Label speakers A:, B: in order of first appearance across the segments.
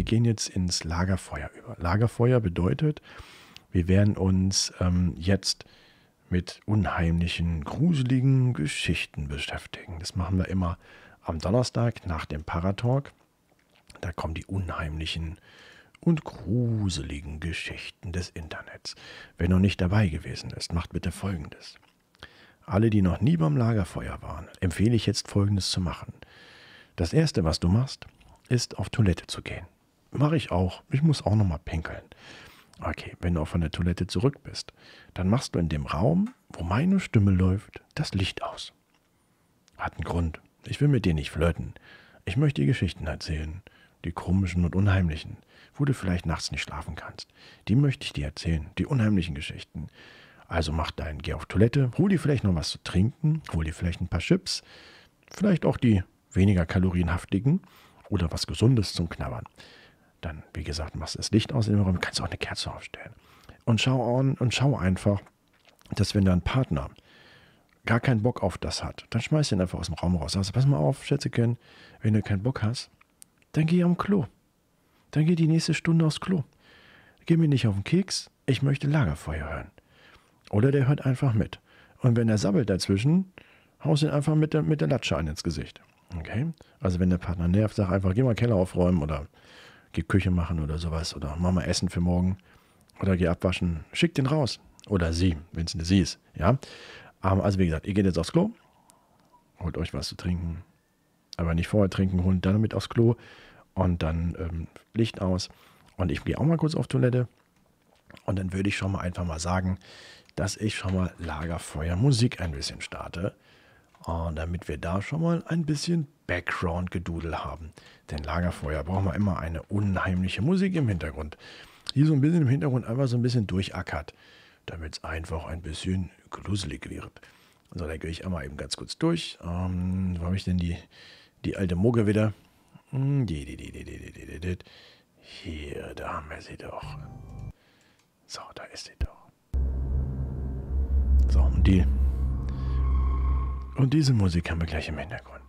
A: gehen jetzt ins Lagerfeuer über. Lagerfeuer bedeutet, wir werden uns jetzt mit unheimlichen, gruseligen Geschichten beschäftigen. Das machen wir immer am Donnerstag nach dem Paratalk. Da kommen die unheimlichen und gruseligen Geschichten des Internets. Wer noch nicht dabei gewesen ist, macht bitte Folgendes. Alle, die noch nie beim Lagerfeuer waren, empfehle ich jetzt Folgendes zu machen. Das Erste, was du machst, ist auf Toilette zu gehen. Mache ich auch. Ich muss auch noch mal pinkeln. Okay, wenn du auch von der Toilette zurück bist, dann machst du in dem Raum, wo meine Stimme läuft, das Licht aus. Hat einen Grund. Ich will mit dir nicht flirten. Ich möchte dir Geschichten erzählen. Die komischen und unheimlichen, wo du vielleicht nachts nicht schlafen kannst. Die möchte ich dir erzählen. Die unheimlichen Geschichten. Also geh auf Toilette, hol dir vielleicht noch was zu trinken, hol dir vielleicht ein paar Chips, vielleicht auch die weniger kalorienhaftigen oder was Gesundes zum Knabbern. Dann, wie gesagt, machst du das Licht aus in dem Raum, kannst auch eine Kerze aufstellen. Und schau einfach, dass wenn dein Partner gar keinen Bock auf das hat, dann schmeiß ihn einfach aus dem Raum raus. Also pass mal auf, Schätzchen, wenn du keinen Bock hast, dann geh am Klo. Dann geh die nächste Stunde aufs Klo. Geh mir nicht auf den Keks, ich möchte Lagerfeuer hören. Oder der hört einfach mit. Und wenn er sabbelt dazwischen, haust ihn einfach mit der Latsche an ins Gesicht. Okay? Also wenn der Partner nervt, sag einfach, geh mal Keller aufräumen oder geh Küche machen oder sowas. Oder mach mal Essen für morgen. Oder geh abwaschen. Schick den raus. Oder sie, wenn es eine sie ist. Ja? Also wie gesagt, ihr geht jetzt aufs Klo. Holt euch was zu trinken. Aber nicht vorher trinken, holt dann mit aufs Klo. Und dann Licht aus. Und ich gehe auch mal kurz auf Toilette. Und dann würde ich schon mal einfach mal sagen, dass ich schon mal Lagerfeuermusik ein bisschen starte. Und damit wir da schon mal ein bisschen Background-Gedudel haben. Denn Lagerfeuer brauchen wir immer eine unheimliche Musik im Hintergrund. Die so ein bisschen im Hintergrund einfach so ein bisschen durchackert. Damit es einfach ein bisschen gruselig wird. So, da gehe ich einmal eben ganz kurz durch. Wo habe ich denn die alte Mugge wieder? Hier, da haben wir sie doch. So, da ist sie doch. So, und diese Musik haben wir gleich im Hintergrund.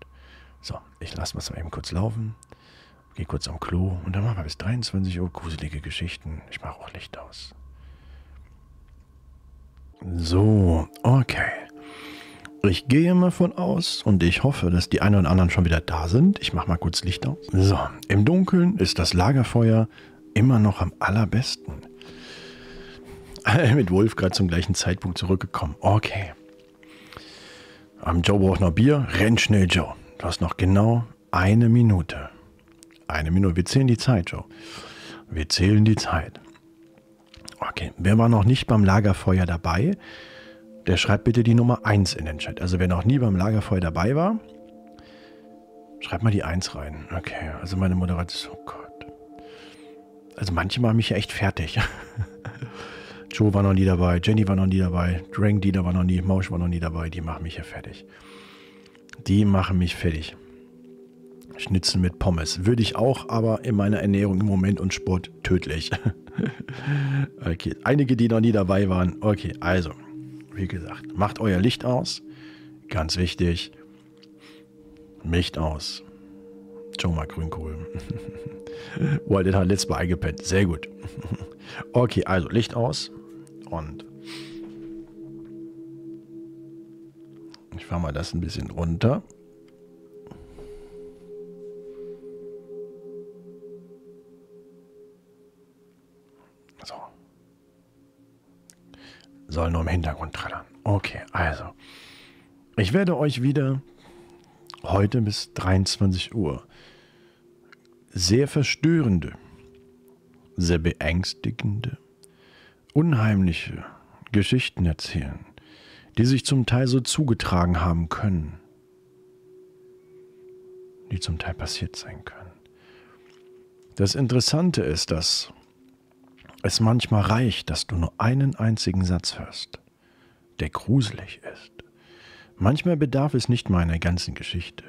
A: So, ich lasse was mal eben kurz laufen. Gehe kurz am Klo und dann machen wir bis 23 Uhr gruselige Geschichten. Ich mache auch Licht aus. So, okay. Ich gehe mal von aus und ich hoffe, dass die einen oder anderen schon wieder da sind. Ich mache mal kurz Licht aus. So, im Dunkeln ist das Lagerfeuer immer noch am allerbesten. Mit Wolf gerade zum gleichen Zeitpunkt zurückgekommen. Okay. Joe braucht noch Bier. Renn schnell, Joe. Du hast noch genau 1 Minute. 1 Minute. Wir zählen die Zeit, Joe. Wir zählen die Zeit. Okay. Wer war noch nicht beim Lagerfeuer dabei? Der schreibt bitte die Nummer 1 in den Chat. Also wer noch nie beim Lagerfeuer dabei war, schreibt mal die 1 rein. Okay. Also meine Moderation. Oh Gott. Also manche machen mich ja echt fertig. Joe war noch nie dabei, Jenny war noch nie dabei, Drank Dealer war noch nie, Mausch war noch nie dabei. Die machen mich hier fertig. Die machen mich fertig. Schnitzel mit Pommes. Würde ich auch, aber in meiner Ernährung im Moment und Sport tödlich. Okay, einige, die noch nie dabei waren. Okay, also, wie gesagt, macht euer Licht aus. Ganz wichtig. Licht aus. Joe mag Grünkohl. Waldet hat letztes Mal eingepennt. Sehr gut. Okay, also Licht aus. Und ich fahre mal das ein bisschen runter. So. Soll nur im Hintergrund trällern. Okay, also. Ich werde euch wieder heute bis 23 Uhr sehr verstörende, sehr beängstigende, unheimliche Geschichten erzählen, die sich zum Teil so zugetragen haben können, die zum Teil passiert sein können. Das Interessante ist, dass es manchmal reicht, dass du nur einen einzigen Satz hörst, der gruselig ist. Manchmal bedarf es nicht mal einer ganzen Geschichte,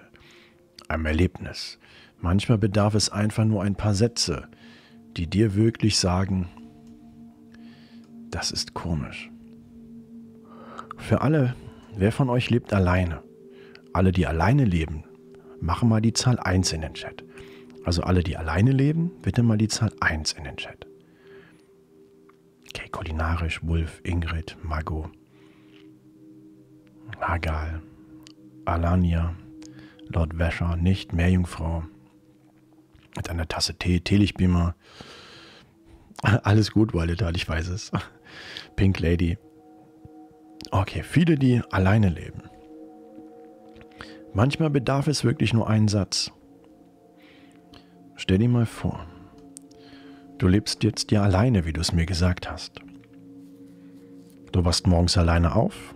A: einem Erlebnis. Manchmal bedarf es einfach nur ein paar Sätze, die dir wirklich sagen, das ist komisch. Für alle, wer von euch lebt alleine? Alle, die alleine leben, machen mal die Zahl 1 in den Chat. Also alle, die alleine leben, bitte mal die Zahl 1 in den Chat. Okay, kulinarisch, Wulf, Ingrid, Mago, Hagal, Alania, Lord Wäscher, nicht, Meerjungfrau, mit einer Tasse Tee, Teelichtbeamer. Alles gut, Waldetal, ich weiß es. Pink Lady. Okay, viele, die alleine leben. Manchmal bedarf es wirklich nur einen Satz. Stell dir mal vor, du lebst jetzt ja alleine, wie du es mir gesagt hast. Du wachst morgens alleine auf.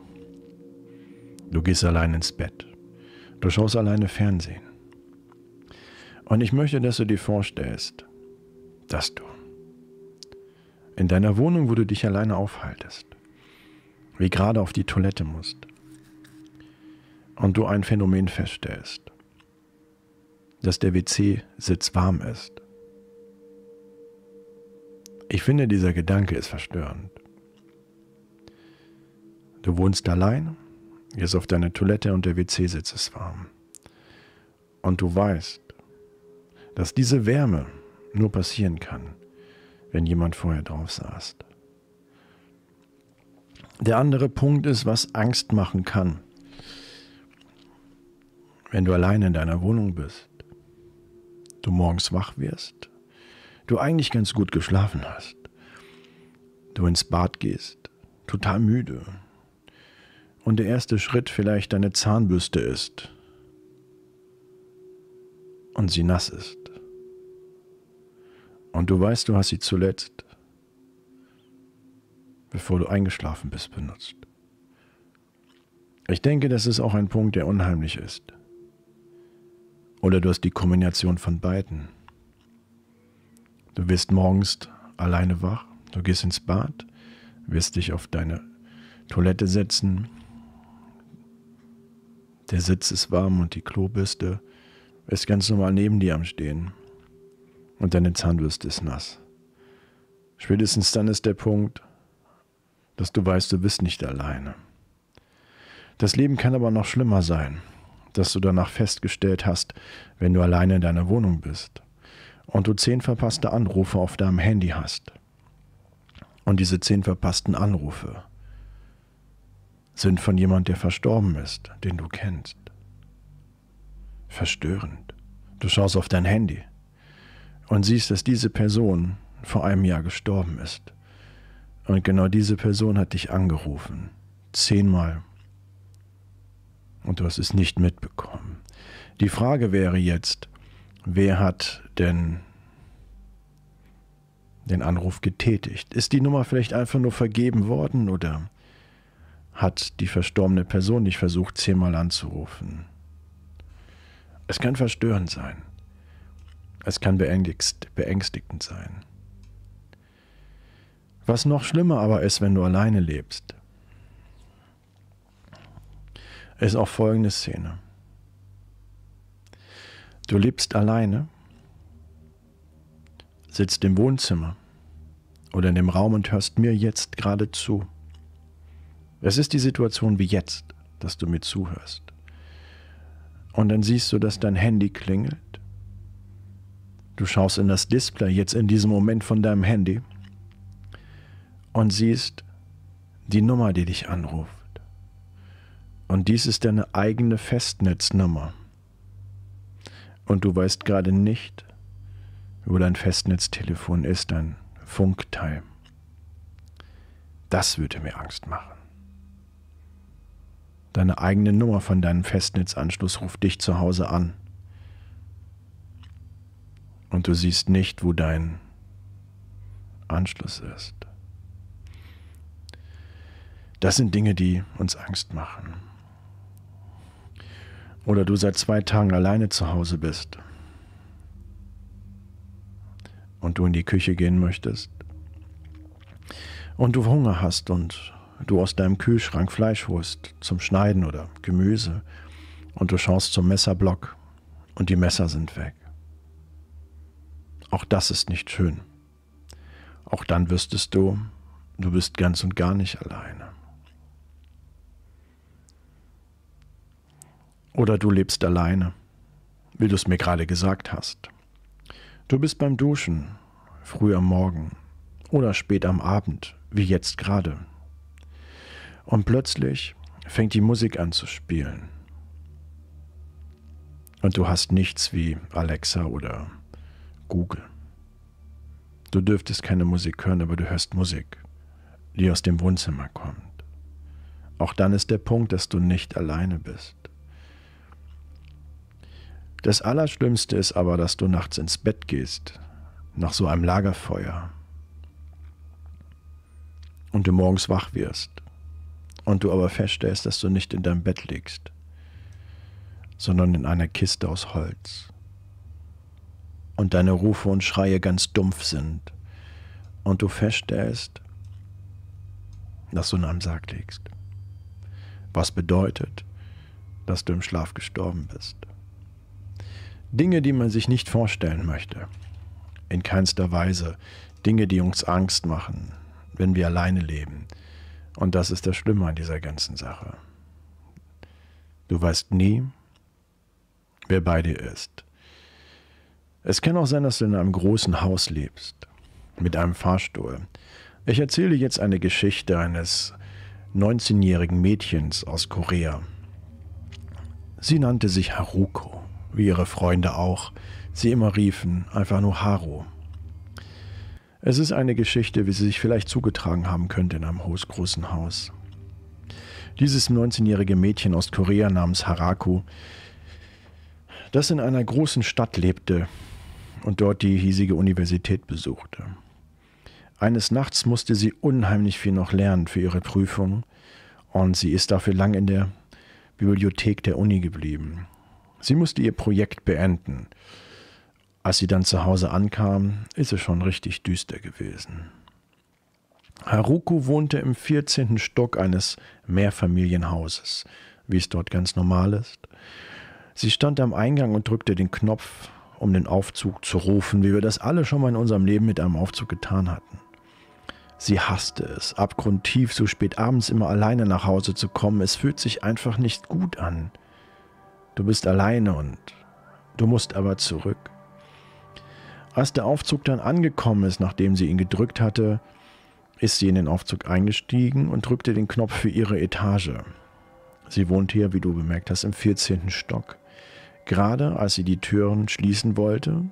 A: Du gehst allein ins Bett. Du schaust alleine Fernsehen. Und ich möchte, dass du dir vorstellst, dass du in deiner Wohnung, wo du dich alleine aufhaltest, wie gerade auf die Toilette musst, und du ein Phänomen feststellst, dass der WC-Sitz warm ist. Ich finde, dieser Gedanke ist verstörend. Du wohnst allein, gehst auf deine Toilette und der WC-Sitz ist warm. Und du weißt, dass diese Wärme nur passieren kann, wenn jemand vorher drauf saß. Der andere Punkt ist, was Angst machen kann. Wenn du alleine in deiner Wohnung bist, du morgens wach wirst, du eigentlich ganz gut geschlafen hast, du ins Bad gehst, total müde, und der erste Schritt vielleicht deine Zahnbürste ist und sie nass ist. Und du weißt, du hast sie zuletzt, bevor du eingeschlafen bist, benutzt. Ich denke, das ist auch ein Punkt, der unheimlich ist. Oder du hast die Kombination von beiden. Du wirst morgens alleine wach, du gehst ins Bad, wirst dich auf deine Toilette setzen, der Sitz ist warm und die Klobürste ist ganz normal neben dir am Stehen und deine Zahnbürste ist nass. Spätestens dann ist der Punkt, dass du weißt, du bist nicht alleine. Das Leben kann aber noch schlimmer sein, dass du danach festgestellt hast, wenn du alleine in deiner Wohnung bist und du 10 verpasste Anrufe auf deinem Handy hast. Und diese 10 verpassten Anrufe sind von jemand, der verstorben ist, den du kennst. Verstörend. Du schaust auf dein Handy und siehst, dass diese Person vor einem Jahr gestorben ist. Und genau diese Person hat dich angerufen. 10-mal. Und du hast es nicht mitbekommen. Die Frage wäre jetzt, wer hat denn den Anruf getätigt? Ist die Nummer vielleicht einfach nur vergeben worden oder hat die verstorbene Person dich versucht, 10-mal anzurufen? Es kann verstörend sein. Es kann beängstigend sein. Was noch schlimmer aber ist, wenn du alleine lebst, ist auch folgende Szene. Du lebst alleine, sitzt im Wohnzimmer oder in dem Raum und hörst mir jetzt gerade zu. Es ist die Situation wie jetzt, dass du mir zuhörst. Und dann siehst du, dass dein Handy klingelt. Du schaust in das Display jetzt in diesem Moment von deinem Handy und siehst die Nummer, die dich anruft. Und dies ist deine eigene Festnetznummer. Und du weißt gerade nicht, wo dein Festnetztelefon ist, dein Funkteil. Das würde mir Angst machen. Deine eigene Nummer von deinem Festnetzanschluss ruft dich zu Hause an. Und du siehst nicht, wo dein Anschluss ist. Das sind Dinge, die uns Angst machen. Oder du seit 2 Tagen alleine zu Hause bist und du in die Küche gehen möchtest und du Hunger hast und du aus deinem Kühlschrank Fleisch holst zum Schneiden oder Gemüse und du schaust zum Messerblock und die Messer sind weg. Auch das ist nicht schön. Auch dann wüsstest du, du bist ganz und gar nicht alleine. Oder du lebst alleine, wie du es mir gerade gesagt hast. Du bist beim Duschen, früh am Morgen oder spät am Abend, wie jetzt gerade. Und plötzlich fängt die Musik an zu spielen. Und du hast nichts wie Alexa oder Google. Du dürftest keine Musik hören, aber du hörst Musik, die aus dem Wohnzimmer kommt. Auch dann ist der Punkt, dass du nicht alleine bist. Das Allerschlimmste ist aber, dass du nachts ins Bett gehst, nach so einem Lagerfeuer, und du morgens wach wirst und du aber feststellst, dass du nicht in deinem Bett liegst, sondern in einer Kiste aus Holz. Und deine Rufe und Schreie ganz dumpf sind und du feststellst, dass du in einem Sarg liegst. Was bedeutet, dass du im Schlaf gestorben bist. Dinge, die man sich nicht vorstellen möchte. In keinster Weise. Dinge, die uns Angst machen, wenn wir alleine leben. Und das ist das Schlimme an dieser ganzen Sache. Du weißt nie, wer bei dir ist. Es kann auch sein, dass du in einem großen Haus lebst, mit einem Fahrstuhl. Ich erzähle jetzt eine Geschichte eines 19-jährigen Mädchens aus Korea. Sie nannte sich Haruko, wie ihre Freunde auch. Sie immer riefen einfach nur Haru. Es ist eine Geschichte, wie sie sich vielleicht zugetragen haben könnte in einem großen Haus. Dieses 19-jährige Mädchen aus Korea namens Haraku, das in einer großen Stadt lebte und dort die hiesige Universität besuchte. Eines Nachts musste sie unheimlich viel noch lernen für ihre Prüfung und sie ist dafür lang in der Bibliothek der Uni geblieben. Sie musste ihr Projekt beenden. Als sie dann zu Hause ankam, ist es schon richtig düster gewesen. Haruko wohnte im 14. Stock eines Mehrfamilienhauses, wie es dort ganz normal ist. Sie stand am Eingang und drückte den Knopf, um den Aufzug zu rufen, wie wir das alle schon mal in unserem Leben mit einem Aufzug getan hatten. Sie hasste es, abgrundtief so spät abends immer alleine nach Hause zu kommen. Es fühlt sich einfach nicht gut an. Du bist alleine und du musst aber zurück. Als der Aufzug dann angekommen ist, nachdem sie ihn gedrückt hatte, ist sie in den Aufzug eingestiegen und drückte den Knopf für ihre Etage. Sie wohnt hier, wie du bemerkt hast, im 14. Stock. Gerade als sie die Türen schließen wollte,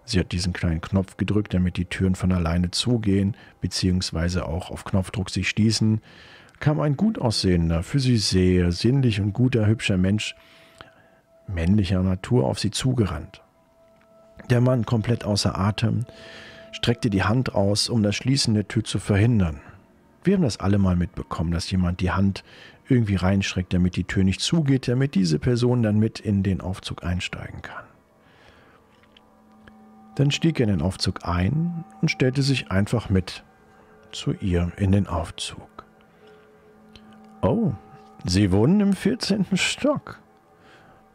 A: sie hat diesen kleinen Knopf gedrückt, damit die Türen von alleine zugehen, beziehungsweise auch auf Knopfdruck sich schließen, kam ein gut aussehender, für sie sehr sinnlich und guter, hübscher Mensch männlicher Natur auf sie zugerannt. Der Mann, komplett außer Atem, streckte die Hand aus, um das Schließen der Tür zu verhindern. Wir haben das alle mal mitbekommen, dass jemand die Hand irgendwie reinstreckt, damit die Tür nicht zugeht, damit diese Person dann mit in den Aufzug einsteigen kann. Dann stieg er in den Aufzug ein und stellte sich einfach mit zu ihr in den Aufzug. »Oh, Sie wohnen im 14. Stock?«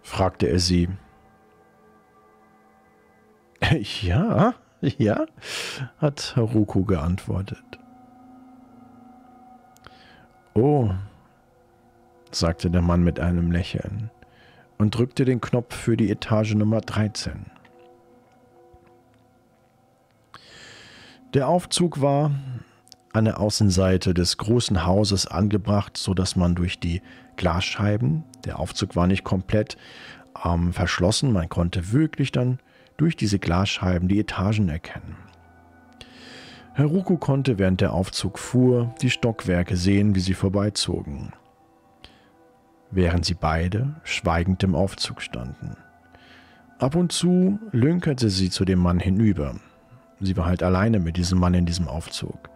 A: fragte er sie. »Ja, ja«, hat Haruko geantwortet. »Oh«, sagte der Mann mit einem Lächeln und drückte den Knopf für die Etage Nummer 13. Der Aufzug war an der Außenseite des großen Hauses angebracht, sodass man durch die Glasscheiben, der Aufzug war nicht komplett verschlossen, man konnte wirklich dann durch diese Glasscheiben die Etagen erkennen. Haruko konnte, während der Aufzug fuhr, die Stockwerke sehen, wie sie vorbeizogen, während sie beide schweigend im Aufzug standen. Ab und zu lünkerte sie zu dem Mann hinüber. Sie war halt alleine mit diesem Mann in diesem Aufzug.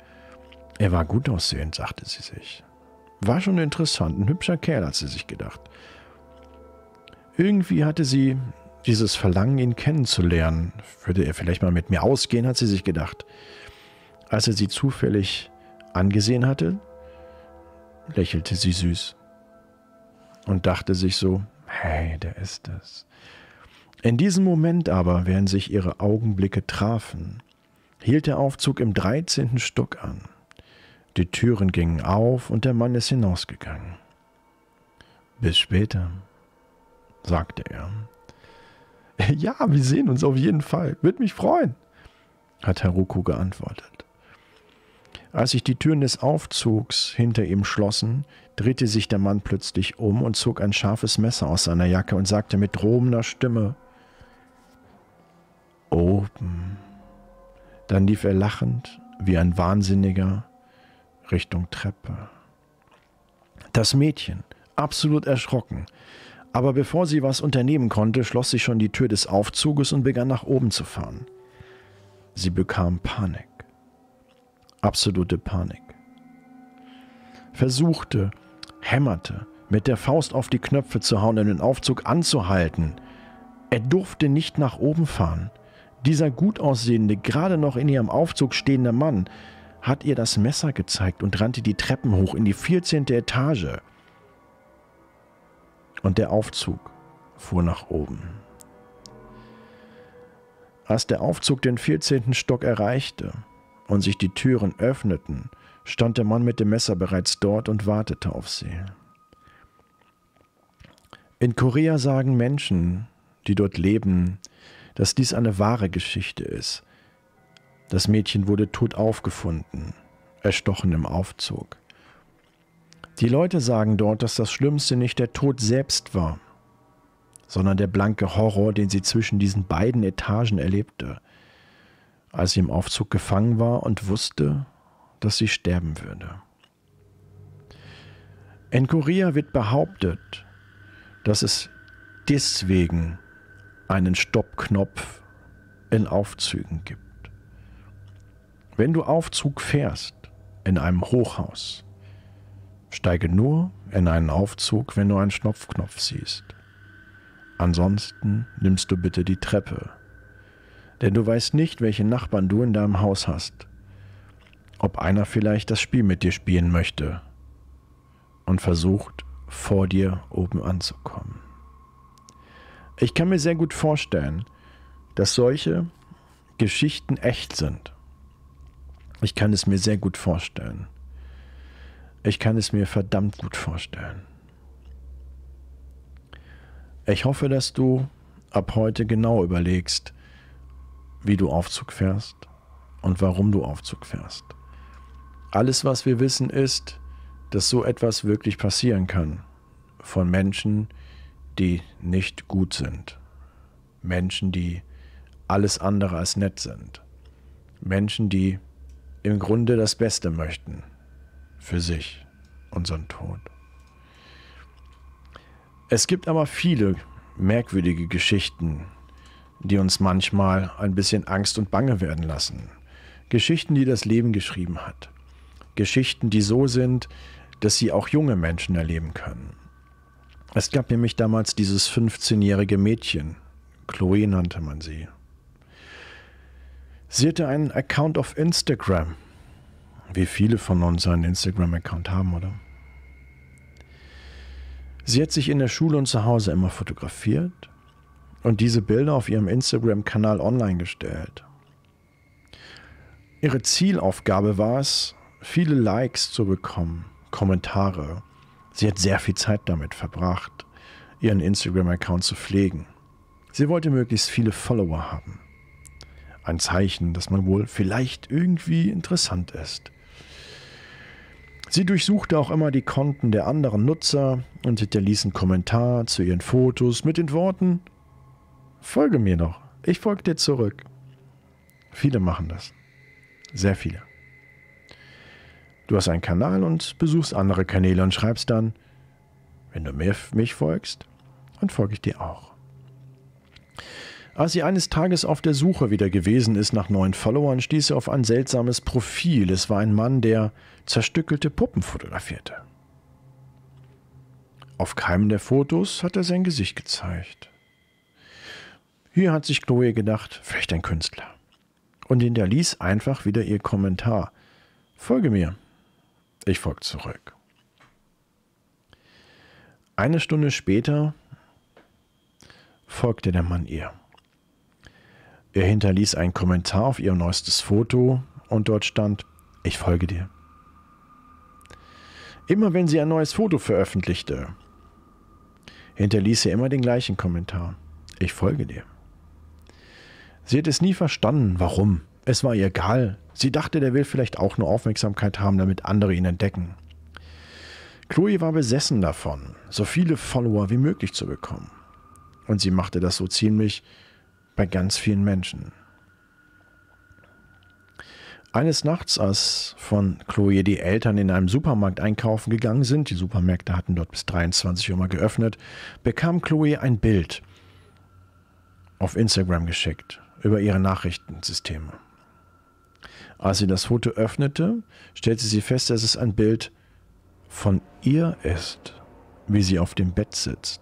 A: Er war gut aussehend, sagte sie sich. War schon interessant, ein hübscher Kerl, hat sie sich gedacht. Irgendwie hatte sie dieses Verlangen, ihn kennenzulernen. Würde er vielleicht mal mit mir ausgehen, hat sie sich gedacht. Als er sie zufällig angesehen hatte, lächelte sie süß und dachte sich so, hey, der ist es. In diesem Moment aber, während sich ihre Augenblicke trafen, hielt der Aufzug im 13. Stock an. Die Türen gingen auf und der Mann ist hinausgegangen. »Bis später«, sagte er. Ja, wir sehen uns auf jeden Fall. Würde mich freuen, hat Haruko geantwortet. Als sich die Türen des Aufzugs hinter ihm schlossen, drehte sich der Mann plötzlich um und zog ein scharfes Messer aus seiner Jacke und sagte mit drohender Stimme: Oben. Dann lief er lachend, wie ein Wahnsinniger, Richtung Treppe. Das Mädchen, absolut erschrocken, aber bevor sie was unternehmen konnte, schloss sich schon die Tür des Aufzuges und begann nach oben zu fahren. Sie bekam Panik. Absolute Panik. Versuchte, hämmerte, mit der Faust auf die Knöpfe zu hauen und den Aufzug anzuhalten. Er durfte nicht nach oben fahren. Dieser gut aussehende, gerade noch in ihrem Aufzug stehende Mann hat ihr das Messer gezeigt und rannte die Treppen hoch in die 14. Etage. Und der Aufzug fuhr nach oben. Als der Aufzug den 14. Stock erreichte und sich die Türen öffneten, stand der Mann mit dem Messer bereits dort und wartete auf sie. In Korea sagen Menschen, die dort leben, dass dies eine wahre Geschichte ist. Das Mädchen wurde tot aufgefunden, erstochen im Aufzug. Die Leute sagen dort, dass das Schlimmste nicht der Tod selbst war, sondern der blanke Horror, den sie zwischen diesen beiden Etagen erlebte, als sie im Aufzug gefangen war und wusste, dass sie sterben würde. In Korea wird behauptet, dass es deswegen einen Stoppknopf in Aufzügen gibt. Wenn du Aufzug fährst in einem Hochhaus, steige nur in einen Aufzug, wenn du einen Stopfknopf siehst. Ansonsten nimmst du bitte die Treppe, denn du weißt nicht, welche Nachbarn du in deinem Haus hast. Ob einer vielleicht das Spiel mit dir spielen möchte und versucht, vor dir oben anzukommen. Ich kann mir sehr gut vorstellen, dass solche Geschichten echt sind. Ich kann es mir sehr gut vorstellen. Ich kann es mir verdammt gut vorstellen. Ich hoffe, dass du ab heute genau überlegst, wie du Aufzug fährst und warum du Aufzug fährst. Alles, was wir wissen, ist, dass so etwas wirklich passieren kann von Menschen, die nicht gut sind. Menschen, die alles andere als nett sind. Menschen, die im Grunde das Beste möchten für sich, unseren Tod. Es gibt aber viele merkwürdige Geschichten, die uns manchmal ein bisschen Angst und Bange werden lassen. Geschichten, die das Leben geschrieben hat. Geschichten, die so sind, dass sie auch junge Menschen erleben können. Es gab nämlich damals dieses 15-jährige Mädchen, Chloe nannte man sie. Sie hatte einen Account auf Instagram, wie viele von uns einen Instagram-Account haben, oder? Sie hat sich in der Schule und zu Hause immer fotografiert und diese Bilder auf ihrem Instagram-Kanal online gestellt. Ihre Zielaufgabe war es, viele Likes zu bekommen, Kommentare. Sie hat sehr viel Zeit damit verbracht, ihren Instagram-Account zu pflegen. Sie wollte möglichst viele Follower haben. Ein Zeichen, dass man wohl vielleicht irgendwie interessant ist. Sie durchsuchte auch immer die Konten der anderen Nutzer und hinterließ einen Kommentar zu ihren Fotos mit den Worten: Folge mir doch, ich folge dir zurück. Viele machen das. Sehr viele. Du hast einen Kanal und besuchst andere Kanäle und schreibst dann: Wenn du mich folgst, dann folge ich dir auch. Als sie eines Tages auf der Suche wieder gewesen ist nach neuen Followern, stieß sie auf ein seltsames Profil. Es war ein Mann, der zerstückelte Puppen fotografierte. Auf keinem der Fotos hat er sein Gesicht gezeigt. Hier hat sich Chloe gedacht, vielleicht ein Künstler. Und hinterließ einfach wieder ihr Kommentar: Folge mir. Ich folge zurück. Eine Stunde später folgte der Mann ihr. Er hinterließ einen Kommentar auf ihr neuestes Foto und dort stand: Ich folge dir. Immer wenn sie ein neues Foto veröffentlichte, hinterließ er immer den gleichen Kommentar: Ich folge dir. Sie hat es nie verstanden, warum. Es war ihr egal. Sie dachte, der will vielleicht auch nur Aufmerksamkeit haben, damit andere ihn entdecken. Chloe war besessen davon, so viele Follower wie möglich zu bekommen. Und sie machte das so ziemlich bei ganz vielen Menschen. Eines Nachts, als von Chloe die Eltern in einem Supermarkt einkaufen gegangen sind, die Supermärkte hatten dort bis 23 Uhr mal geöffnet, bekam Chloe ein Bild auf Instagram geschickt über ihre Nachrichtensysteme. Als sie das Foto öffnete, stellte sie fest, dass es ein Bild von ihr ist, wie sie auf dem Bett sitzt.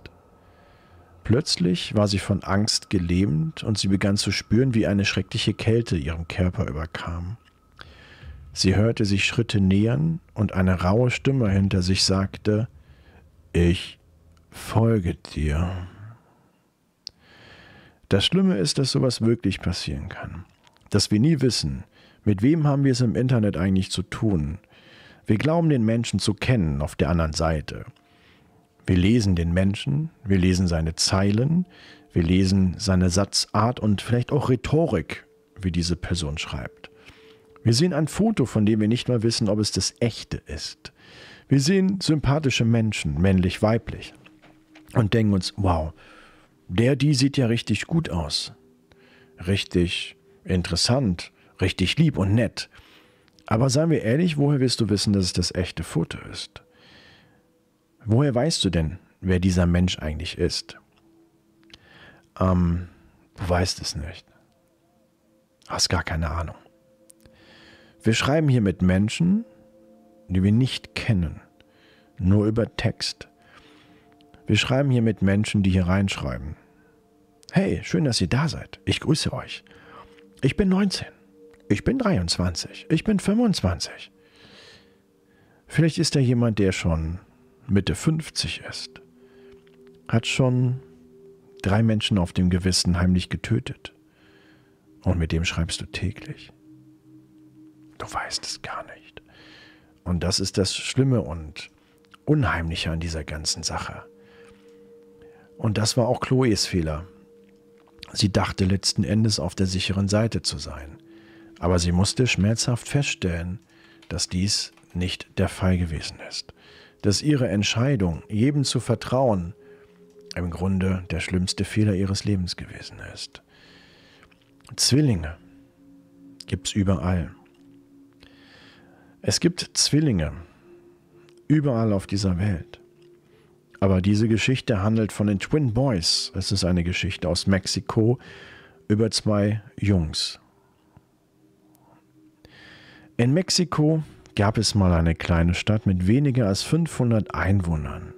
A: Plötzlich war sie von Angst gelähmt und sie begann zu spüren, wie eine schreckliche Kälte ihrem Körper überkam. Sie hörte sich Schritte nähern und eine raue Stimme hinter sich sagte: Ich folge dir. Das Schlimme ist, dass sowas wirklich passieren kann. Dass wir nie wissen, mit wem haben wir es im Internet eigentlich zu tun. Wir glauben, den Menschen zu kennen auf der anderen Seite. Wir lesen den Menschen, wir lesen seine Zeilen, wir lesen seine Satzart und vielleicht auch Rhetorik, wie diese Person schreibt. Wir sehen ein Foto, von dem wir nicht mal wissen, ob es das echte ist. Wir sehen sympathische Menschen, männlich, weiblich, und denken uns, wow, die sieht ja richtig gut aus. Richtig interessant, richtig lieb und nett. Aber seien wir ehrlich, woher willst du wissen, dass es das echte Foto ist? Woher weißt du denn, wer dieser Mensch eigentlich ist? Du weißt es nicht. Hast gar keine Ahnung. Wir schreiben hier mit Menschen, die wir nicht kennen, nur über Text. Wir schreiben hier mit Menschen, die hier reinschreiben: Hey, schön, dass ihr da seid. Ich grüße euch. Ich bin 19. Ich bin 23. Ich bin 25. Vielleicht ist da jemand, der schon Mitte 50 ist. Hat schon 3 Menschen auf dem Gewissen heimlich getötet. Und mit dem schreibst du täglich. Du weißt es gar nicht. Und das ist das Schlimme und Unheimliche an dieser ganzen Sache. Und das war auch Chloes Fehler. Sie dachte letzten Endes auf der sicheren Seite zu sein. Aber sie musste schmerzhaft feststellen, dass dies nicht der Fall gewesen ist. Dass ihre Entscheidung, jedem zu vertrauen, im Grunde der schlimmste Fehler ihres Lebens gewesen ist. Zwillinge gibt es überall. Es gibt Zwillinge überall auf dieser Welt. Aber diese Geschichte handelt von den Twin Boys. Es ist eine Geschichte aus Mexiko über 2 Jungs. In Mexiko gab es mal eine kleine Stadt mit weniger als 500 Einwohnern.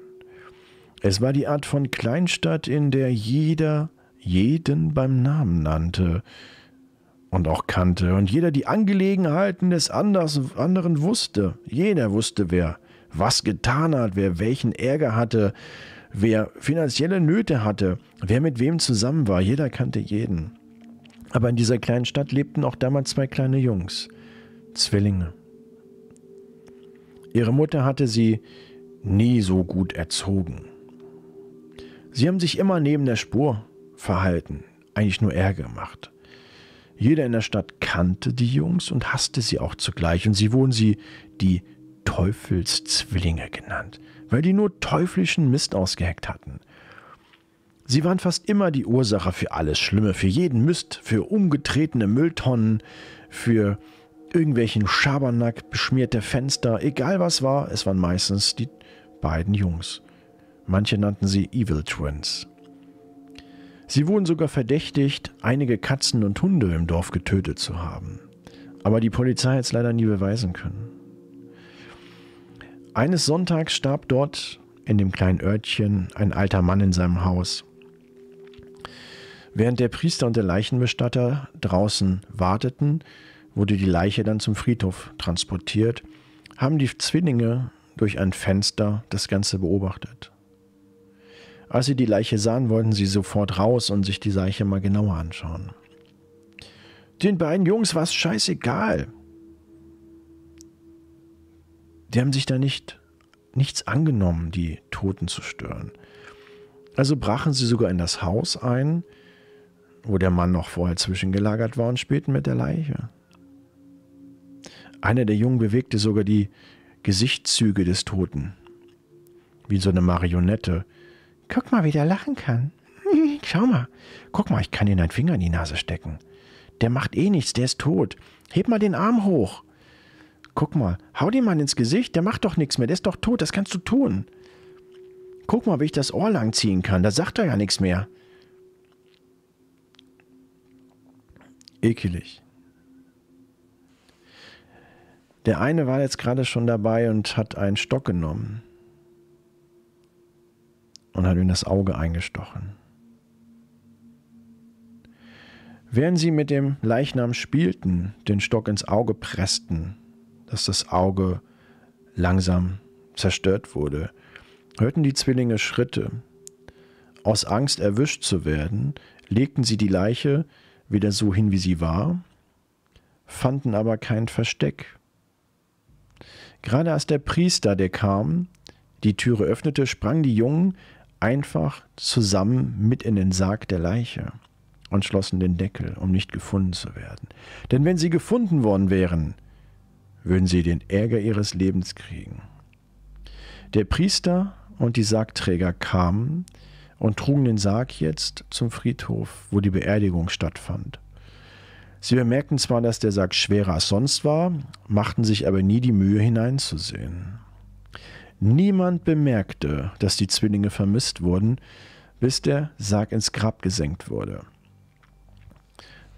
A: Es war die Art von Kleinstadt, in der jeder jeden beim Namen nannte und auch kannte und jeder die Angelegenheiten des anderen wusste. Jeder wusste, wer was getan hat, wer welchen Ärger hatte, wer finanzielle Nöte hatte, wer mit wem zusammen war. Jeder kannte jeden. Aber in dieser kleinen Stadt lebten auch damals 2 kleine Jungs, Zwillinge. Ihre Mutter hatte sie nie so gut erzogen. Sie haben sich immer neben der Spur verhalten, eigentlich nur Ärger gemacht. Jeder in der Stadt kannte die Jungs und hasste sie auch zugleich. Und sie wurden die Teufelszwillinge genannt, weil die nur teuflischen Mist ausgeheckt hatten. Sie waren fast immer die Ursache für alles Schlimme, für jeden Mist, für umgetretene Mülltonnen, für irgendwelchen Schabernack, beschmierte Fenster, egal was war, es waren meistens die beiden Jungs. Manche nannten sie Evil Twins. Sie wurden sogar verdächtigt, einige Katzen und Hunde im Dorf getötet zu haben. Aber die Polizei hat es leider nie beweisen können. Eines Sonntags starb dort in dem kleinen Örtchen ein alter Mann in seinem Haus. Während der Priester und der Leichenbestatter draußen warteten, wurde die Leiche dann zum Friedhof transportiert, haben die Zwillinge durch ein Fenster das Ganze beobachtet. Als sie die Leiche sahen, wollten sie sofort raus und sich die Leiche mal genauer anschauen. Den beiden Jungs war es scheißegal. Die haben sich da nichts angenommen, die Toten zu stören. Also brachen sie sogar in das Haus ein, wo der Mann noch vorher zwischengelagert war, und spielten mit der Leiche. Einer der Jungen bewegte sogar die Gesichtszüge des Toten, wie so eine Marionette. Guck mal, wie der lachen kann. Schau mal, guck mal, ich kann ihm einen Finger in die Nase stecken. Der macht eh nichts, der ist tot. Heb mal den Arm hoch. Guck mal, hau den Mann ins Gesicht, der macht doch nichts mehr, der ist doch tot, das kannst du tun. Guck mal, wie ich das Ohr lang ziehen kann, da sagt er ja nichts mehr. Ekelig. Der eine war jetzt gerade schon dabei und hat einen Stock genommen und hat ihm das Auge eingestochen. Während sie mit dem Leichnam spielten, den Stock ins Auge pressten, dass das Auge langsam zerstört wurde, hörten die Zwillinge Schritte. Aus Angst, erwischt zu werden, legten sie die Leiche wieder so hin, wie sie war, fanden aber kein Versteck. Gerade als der Priester, der kam, die Türe öffnete, sprangen die Jungen einfach zusammen mit in den Sarg der Leiche und schlossen den Deckel, um nicht gefunden zu werden. Denn wenn sie gefunden worden wären, würden sie den Ärger ihres Lebens kriegen. Der Priester und die Sargträger kamen und trugen den Sarg jetzt zum Friedhof, wo die Beerdigung stattfand. Sie bemerkten zwar, dass der Sarg schwerer als sonst war, machten sich aber nie die Mühe hineinzusehen. Niemand bemerkte, dass die Zwillinge vermisst wurden, bis der Sarg ins Grab gesenkt wurde.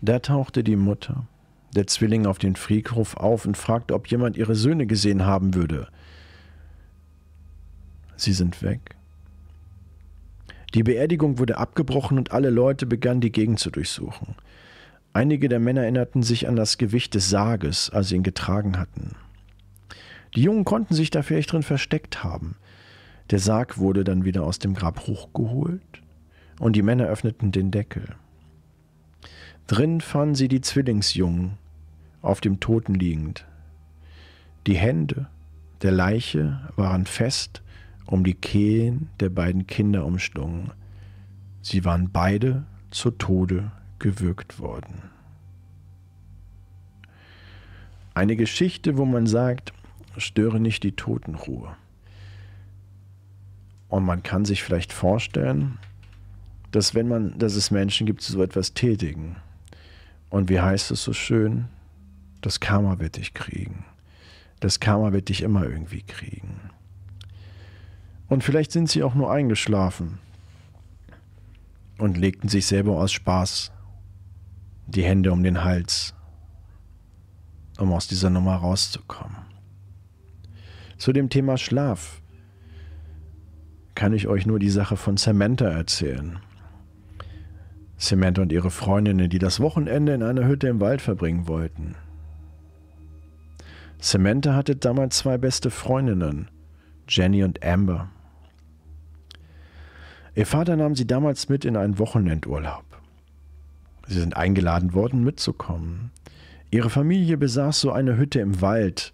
A: Da tauchte die Mutter der Zwillinge auf den Friedhof auf und fragte, ob jemand ihre Söhne gesehen haben würde. Sie sind weg. Die Beerdigung wurde abgebrochen und alle Leute begannen, die Gegend zu durchsuchen. Einige der Männer erinnerten sich an das Gewicht des Sarges, als sie ihn getragen hatten. Die Jungen konnten sich da vielleicht drin versteckt haben. Der Sarg wurde dann wieder aus dem Grab hochgeholt und die Männer öffneten den Deckel. Drin fanden sie die Zwillingsjungen auf dem Toten liegend. Die Hände der Leiche waren fest um die Kehlen der beiden Kinder umschlungen. Sie waren beide zu Tode gewürgt worden. Eine Geschichte, wo man sagt, störe nicht die Totenruhe. Und man kann sich vielleicht vorstellen, dass es Menschen gibt, die so etwas tätigen. Und wie heißt es so schön? Das Karma wird dich kriegen. Das Karma wird dich immer irgendwie kriegen. Und vielleicht sind sie auch nur eingeschlafen und legten sich selber aus Spaß die Hände um den Hals, um aus dieser Nummer rauszukommen. Zu dem Thema Schlaf kann ich euch nur die Sache von Samantha erzählen. Samantha und ihre Freundinnen, die das Wochenende in einer Hütte im Wald verbringen wollten. Samantha hatte damals 2 beste Freundinnen, Jenny und Amber. Ihr Vater nahm sie damals mit in einen Wochenendurlaub. Sie sind eingeladen worden, mitzukommen. Ihre Familie besaß so eine Hütte im Wald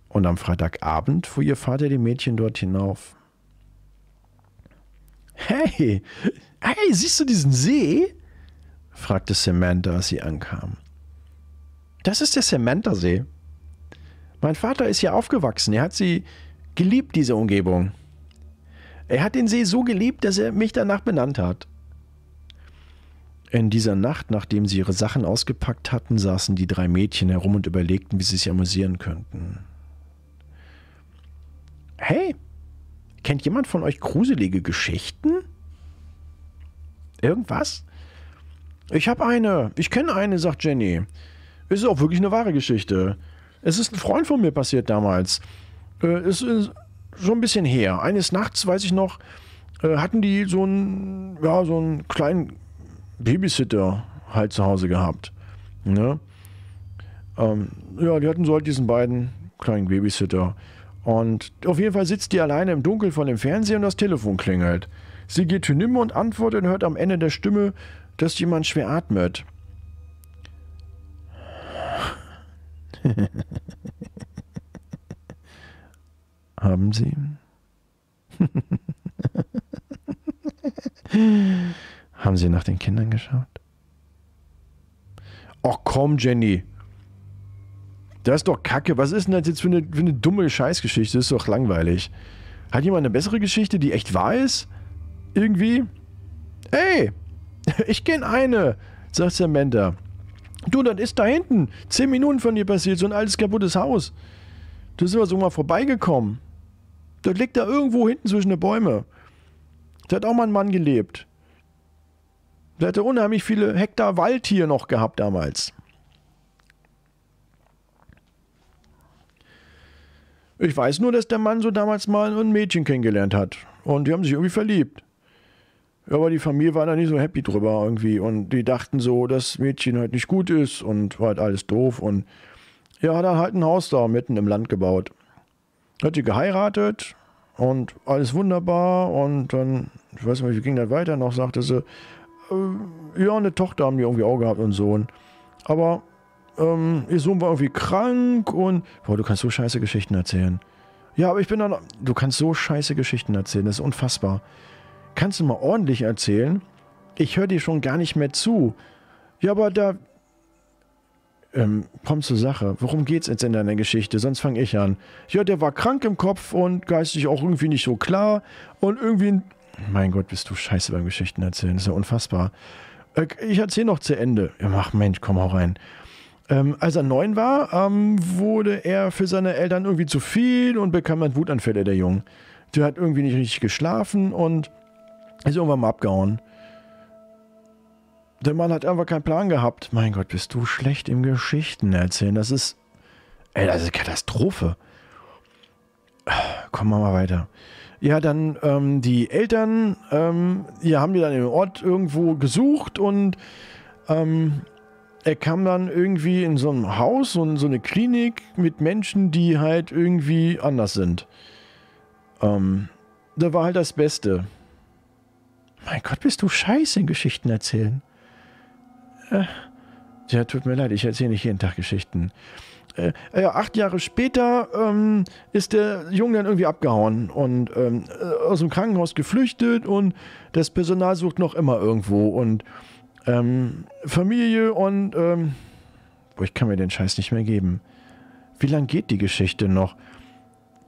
A: und am Freitagabend fuhr ihr Vater die Mädchen dort hinauf. Hey, siehst du diesen See? Fragte Samantha, als sie ankam. Das ist der Samantha-See. Mein Vater ist hier aufgewachsen. Er hat sie geliebt, diese Umgebung. Er hat den See so geliebt, dass er mich danach benannt hat. In dieser Nacht, nachdem sie ihre Sachen ausgepackt hatten, saßen die 3 Mädchen herum und überlegten, wie sie sich amüsieren könnten. Hey, kennt jemand von euch gruselige Geschichten? Irgendwas? Ich kenne eine, sagt Jenny. Es ist auch wirklich eine wahre Geschichte. Es ist ein Freund von mir passiert damals. Es ist schon ein bisschen her. Eines Nachts, weiß ich noch, hatten die so einen kleinen Babysitter halt zu Hause gehabt. Ne? Die hatten so halt diesen beiden kleinen Babysitter. Und auf jeden Fall sitzt die alleine im Dunkeln vor dem Fernseher und das Telefon klingelt. Sie geht hinüber und antwortet und hört am Ende der Stimme, dass jemand schwer atmet. Haben Sie? Haben Sie nach den Kindern geschaut? Ach komm, Jenny. Das ist doch Kacke. Was ist denn das jetzt für eine dumme Scheißgeschichte? Das ist doch langweilig. Hat jemand eine bessere Geschichte, die echt wahr ist? Irgendwie? Ey, ich kenne eine, sagt Samantha. Du, das ist da hinten. 10 Minuten von dir passiert, so ein altes kaputtes Haus. Da sind wir so mal vorbeigekommen. Das liegt da irgendwo hinten zwischen den Bäumen. Da hat auch mal ein Mann gelebt. Der hatte unheimlich viele Hektar Wald hier noch gehabt damals. Ich weiß nur, dass der Mann so damals mal ein Mädchen kennengelernt hat. Und die haben sich irgendwie verliebt. Aber die Familie war da nicht so happy drüber irgendwie. Und die dachten so, dass Mädchen halt nicht gut ist und war halt alles doof. Und ja, hat er halt ein Haus da mitten im Land gebaut. Hat sie geheiratet und alles wunderbar. Und dann, ich weiß nicht, wie ging das weiter noch, sagte sie, ja, eine Tochter haben die irgendwie auch gehabt und einen Sohn. Aber ihr Sohn war irgendwie krank und... Boah, du kannst so scheiße Geschichten erzählen. Ja, aber ich bin dann... Du kannst so scheiße Geschichten erzählen, das ist unfassbar. Kannst du mal ordentlich erzählen? Ich höre dir schon gar nicht mehr zu. Ja, aber da... komm zur Sache. Worum geht's jetzt in deiner Geschichte? Sonst fange ich an. Ja, der war krank im Kopf und geistig auch irgendwie nicht so klar. Und irgendwie... Mein Gott, bist du scheiße beim Geschichten erzählen. Das ist ja unfassbar. Ich erzähle noch zu Ende. Ja, ach Mensch, komm auch rein. Als er 9 war, wurde er für seine Eltern irgendwie zu viel und bekam dann Wutanfälle, der Junge. Der hat irgendwie nicht richtig geschlafen und ist irgendwann mal abgehauen. Der Mann hat einfach keinen Plan gehabt. Mein Gott, bist du schlecht im Geschichten erzählen. Das ist eine Katastrophe. Kommen wir mal weiter. Ja, dann die Eltern, haben die dann im Ort irgendwo gesucht und er kam dann irgendwie in so einem Haus, so eine Klinik mit Menschen, die halt irgendwie anders sind. Da war halt das Beste. Mein Gott, bist du scheiße in Geschichten erzählen. Ja, tut mir leid, ich erzähle nicht jeden Tag Geschichten. 8 Jahre später ist der Junge dann irgendwie abgehauen und aus dem Krankenhaus geflüchtet und das Personal sucht noch immer irgendwo und Familie und ich kann mir den Scheiß nicht mehr geben. Wie lang geht die Geschichte noch?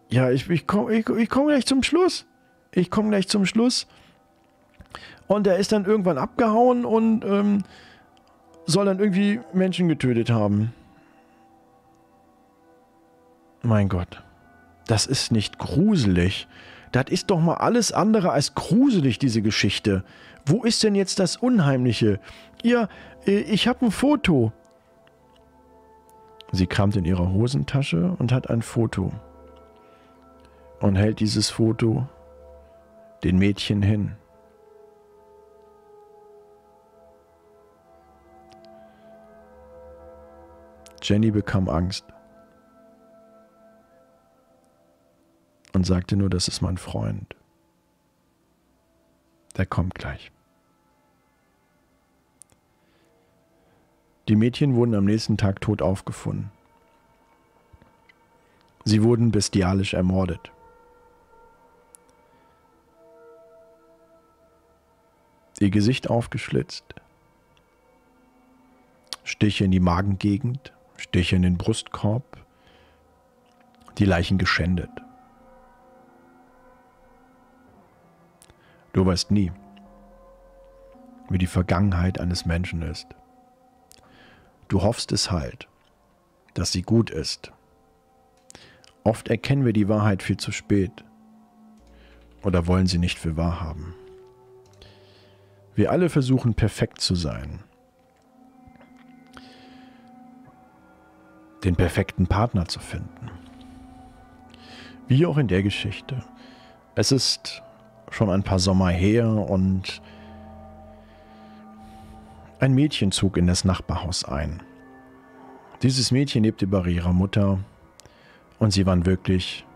A: Ja, ich komm gleich zum Schluss. Ich komme gleich zum Schluss. Und er ist dann irgendwann abgehauen und soll dann irgendwie Menschen getötet haben. Mein Gott, das ist nicht gruselig. Das ist doch mal alles andere als gruselig, diese Geschichte. Wo ist denn jetzt das Unheimliche? Ja, ich habe ein Foto. Sie kramt in ihrer Hosentasche und hat ein Foto. Und hält dieses Foto den Mädchen hin. Jenny bekam Angst. Und sagte nur, das ist mein Freund. Der kommt gleich. Die Mädchen wurden am nächsten Tag tot aufgefunden. Sie wurden bestialisch ermordet. Ihr Gesicht aufgeschlitzt, Stiche in die Magengegend, Stiche in den Brustkorb, die Leichen geschändet. Du weißt nie, wie die Vergangenheit eines Menschen ist. Du hoffst es halt, dass sie gut ist. Oft erkennen wir die Wahrheit viel zu spät oder wollen sie nicht für wahr haben. Wir alle versuchen perfekt zu sein, den perfekten Partner zu finden. Wie auch in der Geschichte. Es ist schon ein paar Sommer her und ein Mädchen zog in das Nachbarhaus ein. Dieses Mädchen lebte bei ihrer Mutter und sie waren wirklich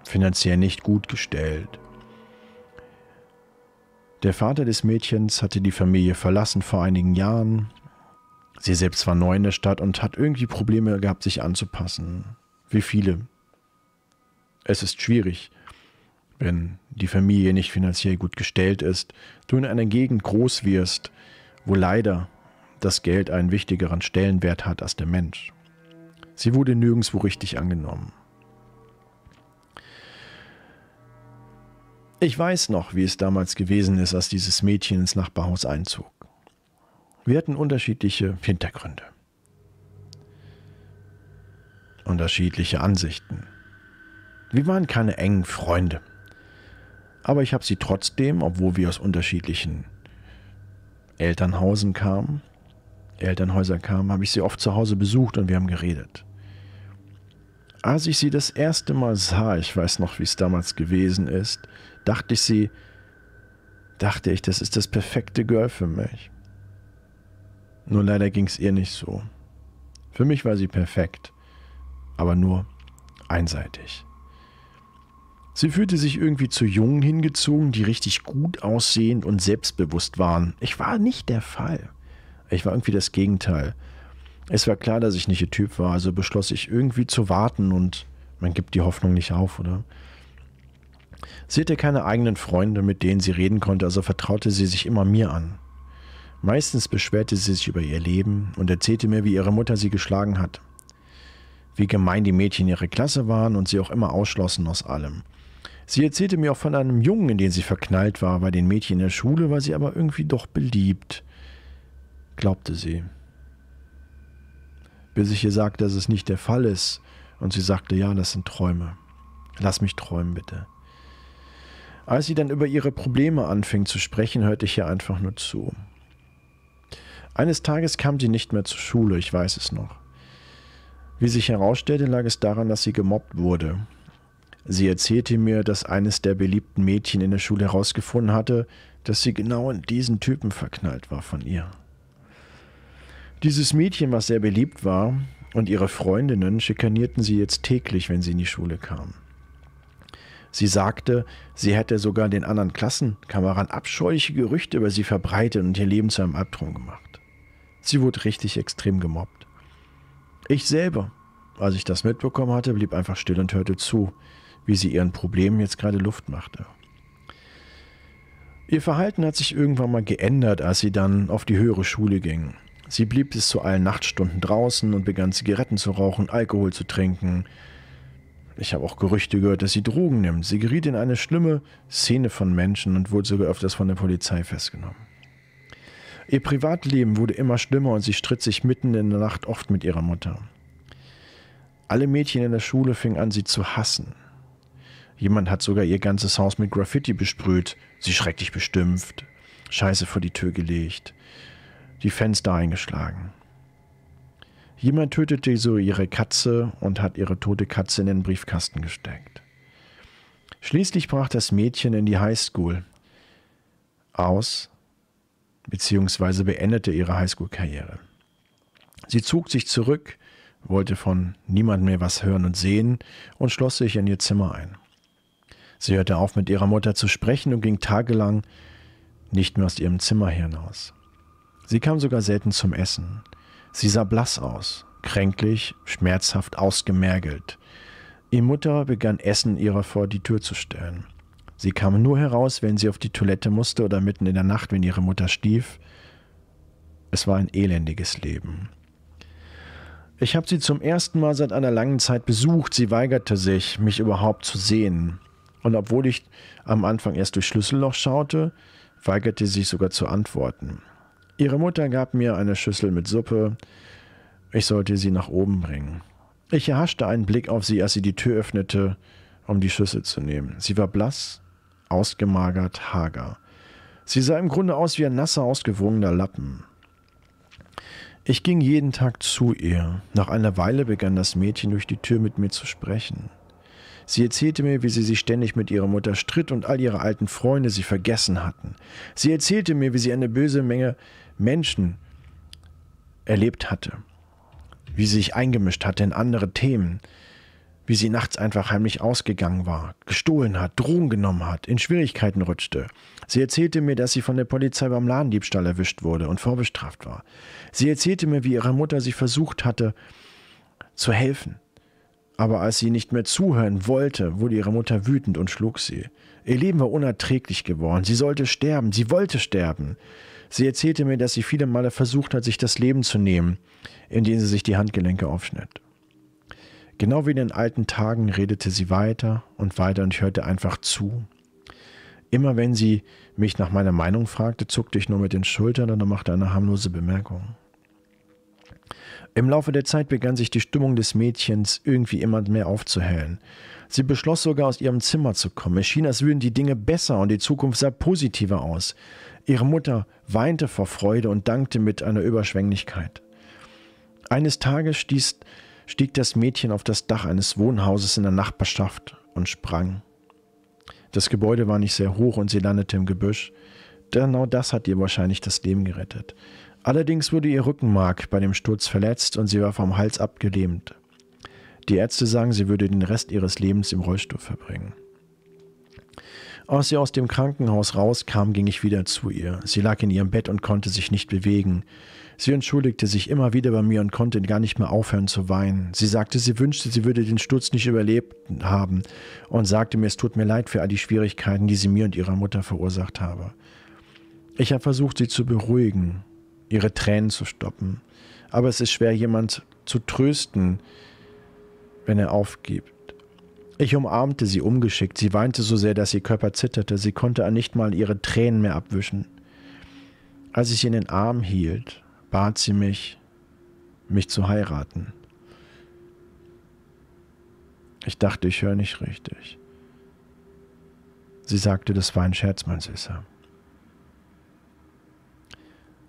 A: finanziell nicht gut gestellt. Der Vater des Mädchens hatte die Familie verlassen vor einigen Jahren. Sie selbst war neu in der Stadt und hat irgendwie Probleme gehabt, sich anzupassen. Wie viele. Es ist schwierig, wenn die Familie nicht finanziell gut gestellt ist, du in einer Gegend groß wirst, wo leider dass Geld einen wichtigeren Stellenwert hat als der Mensch. Sie wurde nirgendwo richtig angenommen. Ich weiß noch, wie es damals gewesen ist, als dieses Mädchen ins Nachbarhaus einzog. Wir hatten unterschiedliche Hintergründe, unterschiedliche Ansichten. Wir waren keine engen Freunde. Aber ich habe sie trotzdem, obwohl wir aus unterschiedlichen Elternhäusern kamen, habe ich sie oft zu Hause besucht und wir haben geredet. Als ich sie das erste Mal sah, ich weiß noch, wie es damals gewesen ist, dachte ich, das ist das perfekte Girl für mich. Nur leider ging es ihr nicht so. Für mich war sie perfekt, aber nur einseitig. Sie fühlte sich irgendwie zu Jungen hingezogen, die richtig gut aussehend und selbstbewusst waren. Ich war nicht der Fall. Ich war irgendwie das Gegenteil. Es war klar, dass ich nicht ihr Typ war, also beschloss ich irgendwie zu warten und man gibt die Hoffnung nicht auf, oder? Sie hatte keine eigenen Freunde, mit denen sie reden konnte, also vertraute sie sich immer mir an. Meistens beschwerte sie sich über ihr Leben und erzählte mir, wie ihre Mutter sie geschlagen hat. Wie gemein die Mädchen in ihrer Klasse waren und sie auch immer ausschlossen aus allem. Sie erzählte mir auch von einem Jungen, in den sie verknallt war. Bei den Mädchen in der Schule war sie aber irgendwie doch beliebt, glaubte sie. Bis ich ihr sagte, dass es nicht der Fall ist. Und sie sagte, ja, das sind Träume. Lass mich träumen, bitte. Als sie dann über ihre Probleme anfing zu sprechen, hörte ich ihr einfach nur zu. Eines Tages kam sie nicht mehr zur Schule, ich weiß es noch. Wie sich herausstellte, lag es daran, dass sie gemobbt wurde. Sie erzählte mir, dass eines der beliebten Mädchen in der Schule herausgefunden hatte, dass sie genau in diesen Typen verknallt war von ihr. Dieses Mädchen, was sehr beliebt war, und ihre Freundinnen schikanierten sie jetzt täglich, wenn sie in die Schule kam. Sie sagte, sie hätte sogar den anderen Klassenkameraden abscheuliche Gerüchte über sie verbreitet und ihr Leben zu einem Albtraum gemacht. Sie wurde richtig extrem gemobbt. Ich selber, als ich das mitbekommen hatte, blieb einfach still und hörte zu, wie sie ihren Problemen jetzt gerade Luft machte. Ihr Verhalten hat sich irgendwann mal geändert, als sie dann auf die höhere Schule ging. Sie blieb bis zu allen Nachtstunden draußen und begann Zigaretten zu rauchen, Alkohol zu trinken. Ich habe auch Gerüchte gehört, dass sie Drogen nimmt. Sie geriet in eine schlimme Szene von Menschen und wurde sogar öfters von der Polizei festgenommen. Ihr Privatleben wurde immer schlimmer und sie stritt sich mitten in der Nacht oft mit ihrer Mutter. Alle Mädchen in der Schule fingen an, sie zu hassen. Jemand hat sogar ihr ganzes Haus mit Graffiti besprüht, sie schrecklich bestümpft, Scheiße vor die Tür gelegt, die Fenster eingeschlagen. Jemand tötete so ihre Katze und hat ihre tote Katze in den Briefkasten gesteckt. Schließlich brach das Mädchen in die Highschool aus, beziehungsweise beendete ihre Highschool-Karriere. Sie zog sich zurück, wollte von niemandem mehr was hören und sehen und schloss sich in ihr Zimmer ein. Sie hörte auf, mit ihrer Mutter zu sprechen und ging tagelang nicht mehr aus ihrem Zimmer hinaus. Sie kam sogar selten zum Essen. Sie sah blass aus, kränklich, schmerzhaft ausgemergelt. Ihre Mutter begann Essen ihrer vor die Tür zu stellen. Sie kam nur heraus, wenn sie auf die Toilette musste oder mitten in der Nacht, wenn ihre Mutter schlief. Es war ein elendiges Leben. Ich habe sie zum ersten Mal seit einer langen Zeit besucht. Sie weigerte sich, mich überhaupt zu sehen. Und obwohl ich am Anfang erst durch Schlüsselloch schaute, weigerte sie sich sogar zu antworten. Ihre Mutter gab mir eine Schüssel mit Suppe. Ich sollte sie nach oben bringen. Ich erhaschte einen Blick auf sie, als sie die Tür öffnete, um die Schüssel zu nehmen. Sie war blass, ausgemagert, hager. Sie sah im Grunde aus wie ein nasser, ausgewrungener Lappen. Ich ging jeden Tag zu ihr. Nach einer Weile begann das Mädchen durch die Tür mit mir zu sprechen. Sie erzählte mir, wie sie sich ständig mit ihrer Mutter stritt und all ihre alten Freunde sie vergessen hatten. Sie erzählte mir, wie sie eine böse Menge Menschen erlebt hatte, wie sie sich eingemischt hatte in andere Themen, wie sie nachts einfach heimlich ausgegangen war, gestohlen hat, Drogen genommen hat, in Schwierigkeiten rutschte. Sie erzählte mir, dass sie von der Polizei beim Ladendiebstahl erwischt wurde und vorbestraft war. Sie erzählte mir, wie ihre Mutter sie versucht hatte zu helfen. Aber als sie nicht mehr zuhören wollte, wurde ihre Mutter wütend und schlug sie. Ihr Leben war unerträglich geworden. Sie sollte sterben. Sie wollte sterben. Sie erzählte mir, dass sie viele Male versucht hat, sich das Leben zu nehmen, indem sie sich die Handgelenke aufschnitt. Genau wie in den alten Tagen redete sie weiter und weiter und ich hörte einfach zu. Immer wenn sie mich nach meiner Meinung fragte, zuckte ich nur mit den Schultern und machte eine harmlose Bemerkung. Im Laufe der Zeit begann sich die Stimmung des Mädchens irgendwie immer mehr aufzuhellen. Sie beschloss sogar, aus ihrem Zimmer zu kommen. Es schien, als würden die Dinge besser und die Zukunft sah positiver aus. Ihre Mutter weinte vor Freude und dankte mit einer Überschwänglichkeit. Eines Tages stieg das Mädchen auf das Dach eines Wohnhauses in der Nachbarschaft und sprang. Das Gebäude war nicht sehr hoch und sie landete im Gebüsch. Genau das hat ihr wahrscheinlich das Leben gerettet. Allerdings wurde ihr Rückenmark bei dem Sturz verletzt und sie war vom Hals ab gelähmt. Die Ärzte sagen, sie würde den Rest ihres Lebens im Rollstuhl verbringen. Als sie aus dem Krankenhaus rauskam, ging ich wieder zu ihr. Sie lag in ihrem Bett und konnte sich nicht bewegen. Sie entschuldigte sich immer wieder bei mir und konnte gar nicht mehr aufhören zu weinen. Sie sagte, sie wünschte, sie würde den Sturz nicht überlebt haben und sagte mir, es tut mir leid für all die Schwierigkeiten, die sie mir und ihrer Mutter verursacht habe. Ich habe versucht, sie zu beruhigen, ihre Tränen zu stoppen. Aber es ist schwer, jemand zu trösten, wenn er aufgibt. Ich umarmte sie ungeschickt. Sie weinte so sehr, dass ihr Körper zitterte. Sie konnte nicht mal ihre Tränen mehr abwischen. Als ich sie in den Arm hielt, bat sie mich zu heiraten. Ich dachte, ich höre nicht richtig. Sie sagte, das war ein Scherz, mein Süßer.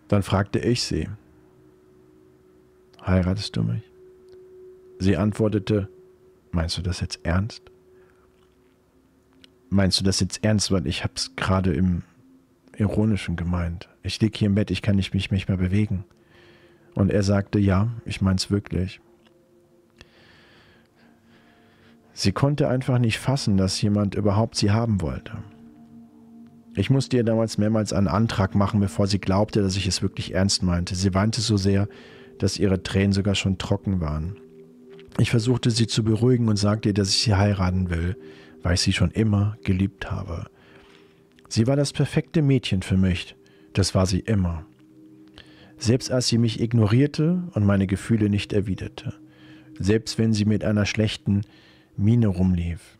A: Dann fragte ich sie, heiratest du mich? Sie antwortete, meinst du das jetzt ernst? Meinst du das jetzt ernst, weil ich habe es gerade im Ironischen gemeint. Ich liege hier im Bett, ich kann mich nicht mehr bewegen. Und er sagte, ja, ich mein's wirklich. Sie konnte einfach nicht fassen, dass jemand überhaupt sie haben wollte. Ich musste ihr damals mehrmals einen Antrag machen, bevor sie glaubte, dass ich es wirklich ernst meinte. Sie weinte so sehr, dass ihre Tränen sogar schon trocken waren. Ich versuchte sie zu beruhigen und sagte ihr, dass ich sie heiraten will, weil ich sie schon immer geliebt habe. Sie war das perfekte Mädchen für mich, das war sie immer. Selbst als sie mich ignorierte und meine Gefühle nicht erwiderte. Selbst wenn sie mit einer schlechten Miene rumlief.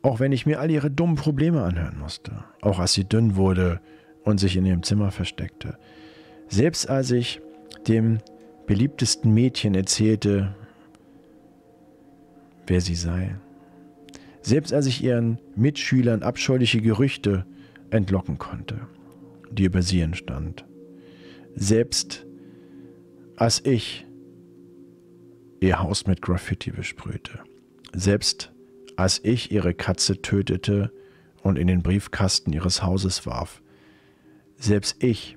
A: Auch wenn ich mir all ihre dummen Probleme anhören musste. Auch als sie dünn wurde und sich in ihrem Zimmer versteckte. Selbst als ich dem beliebtesten Mädchen erzählte, wer sie sei. Selbst als ich ihren Mitschülern abscheuliche Gerüchte entlocken konnte, die über sie entstand. Selbst als ich ihr Haus mit Graffiti besprühte. Selbst als ich ihre Katze tötete und in den Briefkasten ihres Hauses warf. Selbst ich,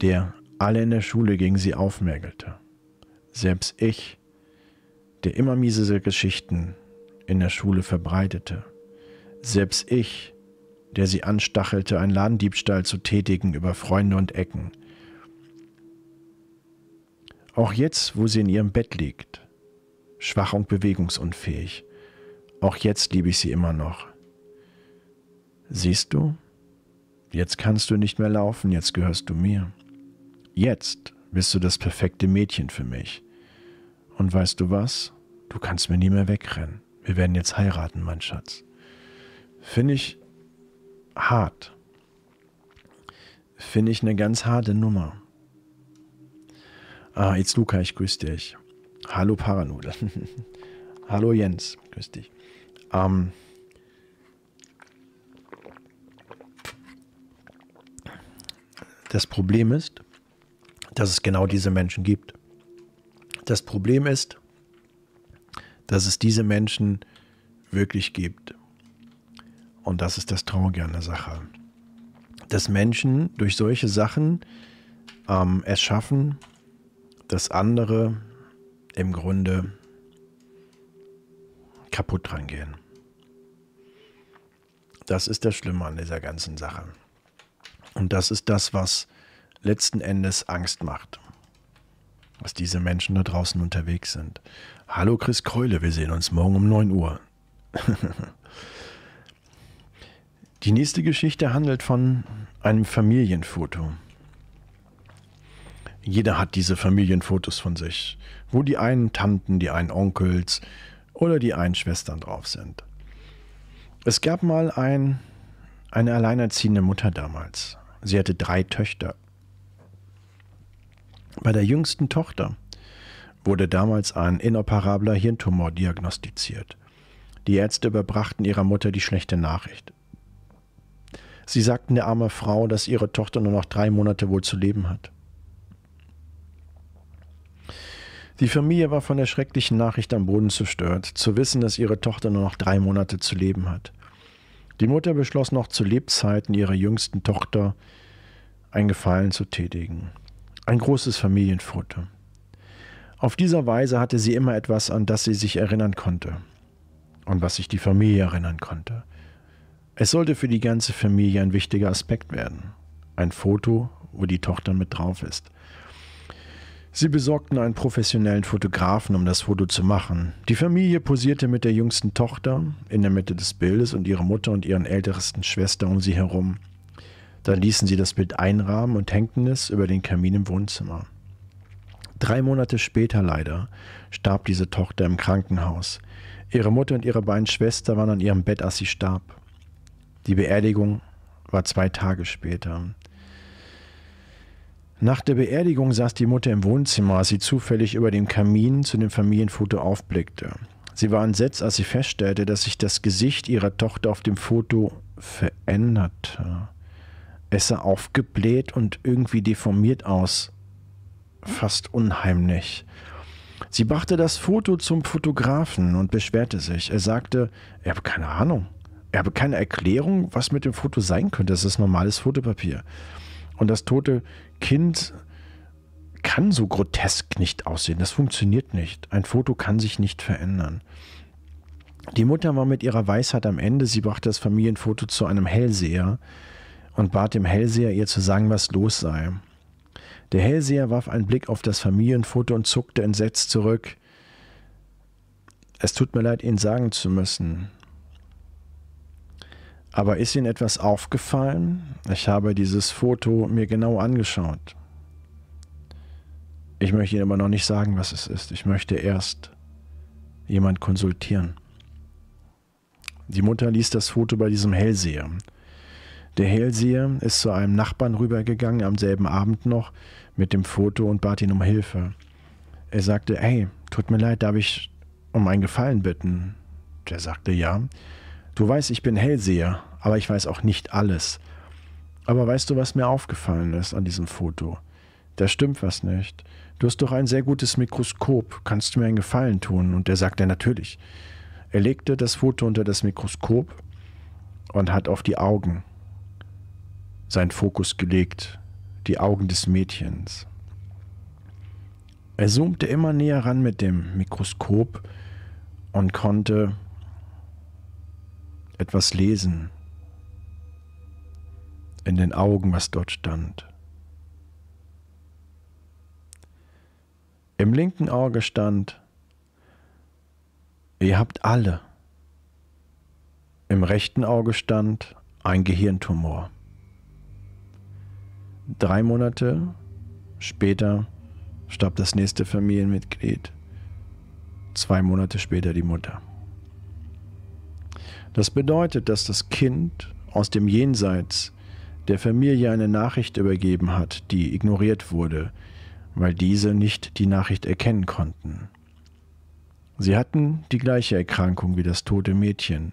A: der alle in der Schule gegen sie aufmergelte. Selbst ich, der immer miese Geschichten in der Schule verbreitete. Selbst ich, der sie anstachelte, einen Ladendiebstahl zu tätigen über Freunde und Ecken. Auch jetzt, wo sie in ihrem Bett liegt, schwach und bewegungsunfähig, auch jetzt liebe ich sie immer noch. Siehst du? Jetzt kannst du nicht mehr laufen, jetzt gehörst du mir. Jetzt bist du das perfekte Mädchen für mich. Und weißt du was? Du kannst mir nie mehr wegrennen. Wir werden jetzt heiraten, mein Schatz. Finde ich hart. Finde ich eine ganz harte Nummer. Jetzt Luca, ich grüße dich. Hallo Paranudel. Hallo Jens, grüß dich. Das Problem ist, dass es genau diese Menschen gibt. Das Problem ist, dass es diese Menschen wirklich gibt. Und das ist das Traurige an der Sache. Dass Menschen durch solche Sachen es schaffen, dass andere im Grunde kaputt dran gehen. Das ist das Schlimme an dieser ganzen Sache. Und das ist das, was letzten Endes Angst macht. Was diese Menschen da draußen unterwegs sind. Hallo Chris Keule, wir sehen uns morgen um 9 Uhr. Die nächste Geschichte handelt von einem Familienfoto. Jeder hat diese Familienfotos von sich, wo die einen Tanten, die einen Onkels oder die einen Schwestern drauf sind. Es gab mal eine alleinerziehende Mutter damals. Sie hatte 3 Töchter. Bei der jüngsten Tochter wurde damals ein inoperabler Hirntumor diagnostiziert. Die Ärzte überbrachten ihrer Mutter die schlechte Nachricht. Sie sagten der armen Frau, dass ihre Tochter nur noch 3 Monate wohl zu leben hat. Die Familie war von der schrecklichen Nachricht am Boden zerstört, zu wissen, dass ihre Tochter nur noch 3 Monate zu leben hat. Die Mutter beschloss noch zu Lebzeiten ihrer jüngsten Tochter einen Gefallen zu tätigen. Ein großes Familienfoto. Auf dieser Weise hatte sie immer etwas, an das sie sich erinnern konnte und was sich die Familie erinnern konnte. Es sollte für die ganze Familie ein wichtiger Aspekt werden. Ein Foto, wo die Tochter mit drauf ist. Sie besorgten einen professionellen Fotografen, um das Foto zu machen. Die Familie posierte mit der jüngsten Tochter in der Mitte des Bildes und ihre Mutter und ihren ältesten Schwester um sie herum. Dann ließen sie das Bild einrahmen und hängten es über den Kamin im Wohnzimmer. 3 Monate später leider starb diese Tochter im Krankenhaus. Ihre Mutter und ihre beiden Schwestern waren an ihrem Bett, als sie starb. Die Beerdigung war 2 Tage später. Nach der Beerdigung saß die Mutter im Wohnzimmer, als sie zufällig über dem Kamin zu dem Familienfoto aufblickte. Sie war entsetzt, als sie feststellte, dass sich das Gesicht ihrer Tochter auf dem Foto veränderte. Es sah aufgebläht und irgendwie deformiert aus. Fast unheimlich. Sie brachte das Foto zum Fotografen und beschwerte sich. Er sagte, er habe keine Ahnung. Er habe keine Erklärung, was mit dem Foto sein könnte. Das ist normales Fotopapier. Und das tote Kind kann so grotesk nicht aussehen. Das funktioniert nicht. Ein Foto kann sich nicht verändern. Die Mutter war mit ihrer Weisheit am Ende. Sie brachte das Familienfoto zu einem Hellseher und bat dem Hellseher, ihr zu sagen, was los sei. Der Hellseher warf einen Blick auf das Familienfoto und zuckte entsetzt zurück. Es tut mir leid, Ihnen sagen zu müssen. Aber ist Ihnen etwas aufgefallen? Ich habe dieses Foto mir genau angeschaut. Ich möchte Ihnen aber noch nicht sagen, was es ist. Ich möchte erst jemand konsultieren. Die Mutter ließ das Foto bei diesem Hellseher. Der Hellseher ist zu einem Nachbarn rübergegangen, am selben Abend noch, mit dem Foto und bat ihn um Hilfe. Er sagte, hey, tut mir leid, darf ich um einen Gefallen bitten? Der sagte, ja. Du weißt, ich bin Hellseher, aber ich weiß auch nicht alles. Aber weißt du, was mir aufgefallen ist an diesem Foto? Da stimmt was nicht. Du hast doch ein sehr gutes Mikroskop. Kannst du mir einen Gefallen tun? Und der sagte, natürlich. Er legte das Foto unter das Mikroskop und hat auf die Augen seinen Fokus gelegt. Die Augen des Mädchens. Er zoomte immer näher ran mit dem Mikroskop und konnte etwas lesen in den Augen, was dort stand. Im linken Auge stand, ihr habt alle. Im rechten Auge stand ein Gehirntumor. 3 Monate später starb das nächste Familienmitglied. 2 Monate später die Mutter. Das bedeutet, dass das Kind aus dem Jenseits der Familie eine Nachricht übergeben hat, die ignoriert wurde, weil diese nicht die Nachricht erkennen konnten. Sie hatten die gleiche Erkrankung wie das tote Mädchen.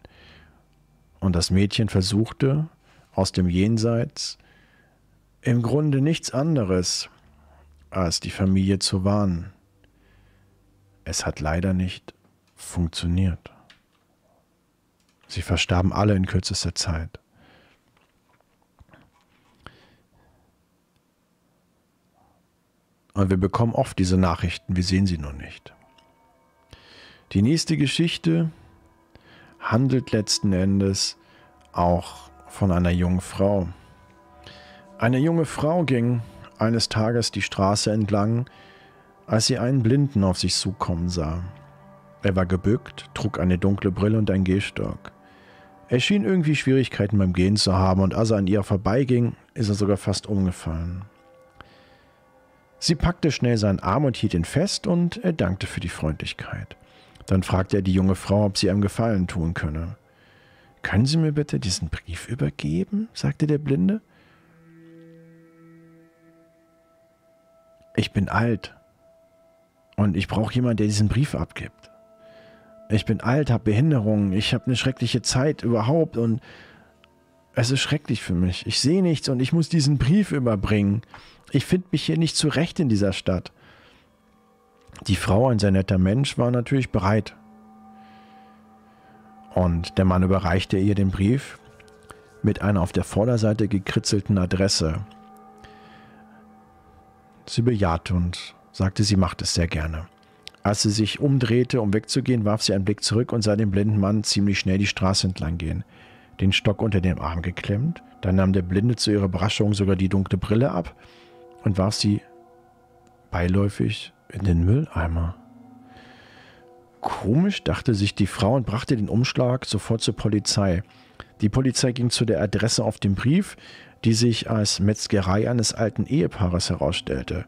A: Und das Mädchen versuchte, aus dem Jenseits im Grunde nichts anderes als die Familie zu warnen. Es hat leider nicht funktioniert. Sie verstarben alle in kürzester Zeit. Und wir bekommen oft diese Nachrichten, wir sehen sie nur nicht. Die nächste Geschichte handelt letzten Endes auch von einer jungen Frau. Eine junge Frau ging eines Tages die Straße entlang, als sie einen Blinden auf sich zukommen sah. Er war gebückt, trug eine dunkle Brille und einen Gehstock. Er schien irgendwie Schwierigkeiten beim Gehen zu haben und als er an ihr vorbeiging, ist er sogar fast umgefallen. Sie packte schnell seinen Arm und hielt ihn fest und er dankte für die Freundlichkeit. Dann fragte er die junge Frau, ob sie ihm Gefallen tun könne. »Können Sie mir bitte diesen Brief übergeben?« sagte der Blinde. »Ich bin alt und ich brauche jemanden, der diesen Brief abgibt. Ich bin alt, habe Behinderungen, ich habe eine schreckliche Zeit überhaupt und es ist schrecklich für mich. Ich sehe nichts und ich muss diesen Brief überbringen. Ich finde mich hier nicht zurecht in dieser Stadt.« Die Frau, ein sehr netter Mensch, war natürlich bereit. Und der Mann überreichte ihr den Brief mit einer auf der Vorderseite gekritzelten Adresse. Sie bejahte und sagte, sie macht es sehr gerne. Als sie sich umdrehte, um wegzugehen, warf sie einen Blick zurück und sah den blinden Mann ziemlich schnell die Straße entlang gehen, den Stock unter den Arm geklemmt. Dann nahm der Blinde zu ihrer Überraschung sogar die dunkle Brille ab und warf sie beiläufig in den Mülleimer. Komisch, dachte sich die Frau und brachte den Umschlag sofort zur Polizei. Die Polizei ging zu der Adresse auf dem Brief, die sich als Metzgerei eines alten Ehepaares herausstellte.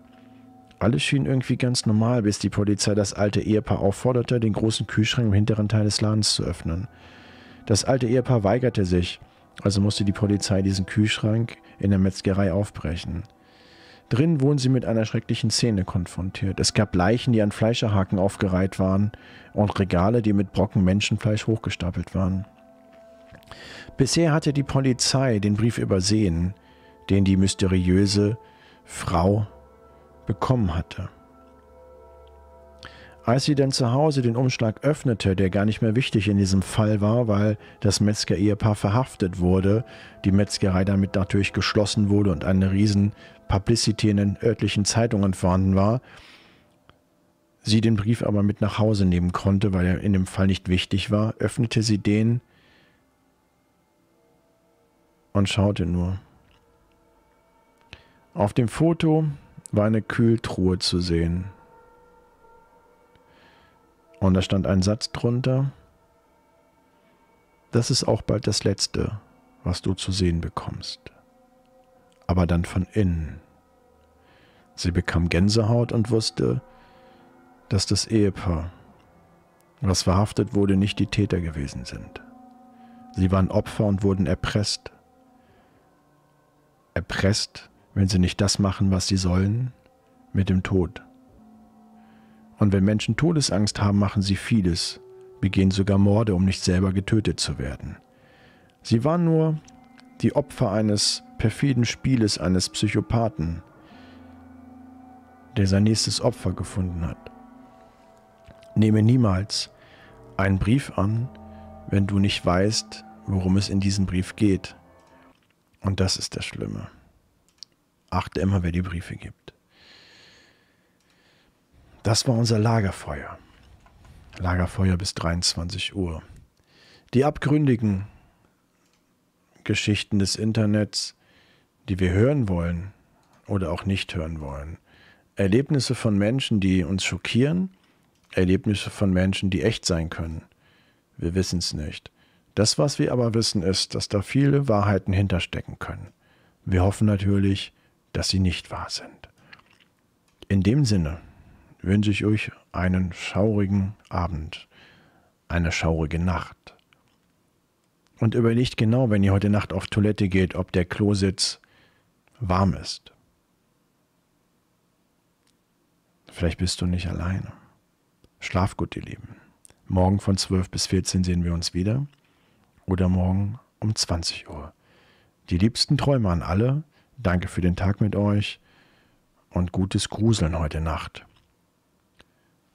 A: Alles schien irgendwie ganz normal, bis die Polizei das alte Ehepaar aufforderte, den großen Kühlschrank im hinteren Teil des Ladens zu öffnen. Das alte Ehepaar weigerte sich, also musste die Polizei diesen Kühlschrank in der Metzgerei aufbrechen. Drin wurden sie mit einer schrecklichen Szene konfrontiert. Es gab Leichen, die an Fleischerhaken aufgereiht waren und Regale, die mit Brocken Menschenfleisch hochgestapelt waren. Bisher hatte die Polizei den Brief übersehen, den die mysteriöse Frau bekommen hatte. Als sie dann zu Hause den Umschlag öffnete, der gar nicht mehr wichtig in diesem Fall war, weil das Metzger-Ehepaar verhaftet wurde, die Metzgerei damit natürlich geschlossen wurde und eine riesen Publicity in den örtlichen Zeitungen vorhanden war, sie den Brief aber mit nach Hause nehmen konnte, weil er in dem Fall nicht wichtig war, öffnete sie den und schaute nur. Auf dem Foto war eine Kühltruhe zu sehen. Und da stand ein Satz drunter: Das ist auch bald das Letzte, was du zu sehen bekommst. Aber dann von innen. Sie bekam Gänsehaut und wusste, dass das Ehepaar, was verhaftet wurde, nicht die Täter gewesen sind. Sie waren Opfer und wurden erpresst. Erpresst, wenn sie nicht das machen, was sie sollen, mit dem Tod. Und wenn Menschen Todesangst haben, machen sie vieles, begehen sogar Morde, um nicht selber getötet zu werden. Sie waren nur die Opfer eines perfiden Spieles eines Psychopathen, der sein nächstes Opfer gefunden hat. Nehme niemals einen Brief an, wenn du nicht weißt, worum es in diesem Brief geht. Und das ist das Schlimme. Achte immer, wer die Briefe gibt. Das war unser Lagerfeuer. Lagerfeuer bis 23 Uhr. Die abgründigen Geschichten des Internets, die wir hören wollen oder auch nicht hören wollen. Erlebnisse von Menschen, die uns schockieren. Erlebnisse von Menschen, die echt sein können. Wir wissen es nicht. Das, was wir aber wissen, ist, dass da viele Wahrheiten hinterstecken können. Wir hoffen natürlich, dass sie nicht wahr sind. In dem Sinne wünsche ich euch einen schaurigen Abend, eine schaurige Nacht. Und überlegt genau, wenn ihr heute Nacht auf Toilette geht, ob der Klositz warm ist. Vielleicht bist du nicht alleine. Schlaf gut, ihr Lieben. Morgen von 12 bis 14 sehen wir uns wieder. Oder morgen um 20 Uhr. Die liebsten Träume an alle. Danke für den Tag mit euch. Und gutes Gruseln heute Nacht.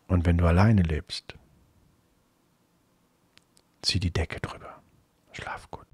A: Und wenn du alleine lebst, zieh die Decke drüber. Schlaf gut.